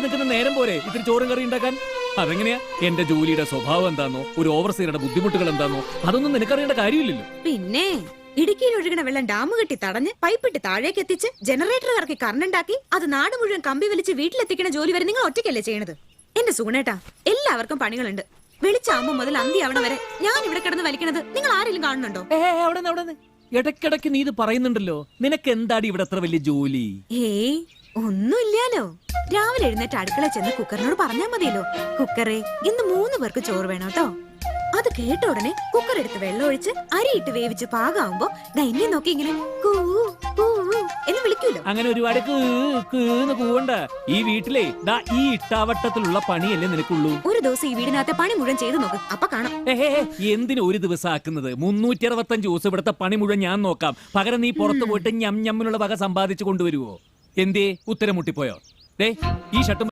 നിൽക്കുന്ന നേരം പോരെ ഇത്തിരി ചോറും കറി ഉണ്ടാക്കാൻ? അതെങ്ങനെയാ? എന്റെ ജോലിയുടെ സ്വഭാവം എന്താന്നോ, ഒരു ഓവർസീറുടെ ബുദ്ധിമുട്ടുകൾ എന്താന്നോ, അതൊന്നും നിനക്കറിയേണ്ട കാര്യമില്ലല്ലോ. പിന്നെ ഇടുക്കിയിൽ ഒഴുകണ വെള്ളം ഡാം കെട്ടി തടഞ്ഞ് പൈപ്പിട്ട് താഴേക്ക് എത്തിച്ച് ജനറേറ്റർ ഇറക്കി കറണ്ട് ഉണ്ടാക്കി അത് നാട് മുഴുവൻ കമ്പി വലിച്ച് വീട്ടിലെത്തിക്കുന്ന ജോലി വരെ നിങ്ങൾ ഒറ്റയ്ക്കല്ലേ ചെയ്യണത്? എന്റെ സുഗുണേട്ടാ, എല്ലാവർക്കും പണികളുണ്ട്. വെളിച്ചാകുമ്പോ മുതൽ അന്തി ആവണ വരെ ഞാൻ ഇവിടെ കിടന്ന് വലിക്കണത് നിങ്ങൾ ആരെങ്കിലും കാണുന്നുണ്ടോ? അവിടെ ഇടയ്ക്കിടയ്ക്ക് നീ ഇത് പറയുന്നുണ്ടല്ലോ. നിനക്ക് എന്താടി ഇവിടെ അത്ര വലിയ ജോലി? ഏയ് ഒന്നുമില്ലാലോ. രാവിലെ എഴുന്നേറ്റ് അടുക്കള ചെന്ന് കുക്കറിനോട് പറഞ്ഞാ മതിയല്ലോ, കുക്കറെ ഇന്ന് 3 പേർക്ക് ചോറ് വേണം കേട്ടോ. അത് കേട്ട ഉടനെ കുക്കർ എടുത്ത് വെള്ളം ഒഴിച്ച് അരിയിട്ട് വേവിച്ച് പാകാവുമ്പോ എന്നെ നോക്കി ഇങ്ങനെ കൂ കൂ എന്ന് വിളിക്കൂലോ. അങ്ങനെ ഒരുപാട് കൂവണ്ട. ഈ വീട്ടിലെ ഈ ഇട്ടാവട്ടത്തിലുള്ള പണിയല്ലേ നിനക്കുള്ളൂ. ഒരു ദിവസം ഈ വീടിനകത്തെ പണി മുഴുവൻ ചെയ്ത് നോക്ക്, അപ്പൊ കാണാം. എന്തിനു ഒരു ദിവസം ആക്കുന്നത്? 365 ദിവസം ഇവിടുത്തെ പണി മുഴുവൻ ഞാൻ നോക്കാം. പകരം നീ പുറത്തു പോയിട്ട് ഞമ്മിനുള്ള വക സമ്പാദിച്ചു കൊണ്ടുവരുവോ? എന്തേ ഉത്തരം മുട്ടിപ്പോയോ? ഈ ഷർട്ടും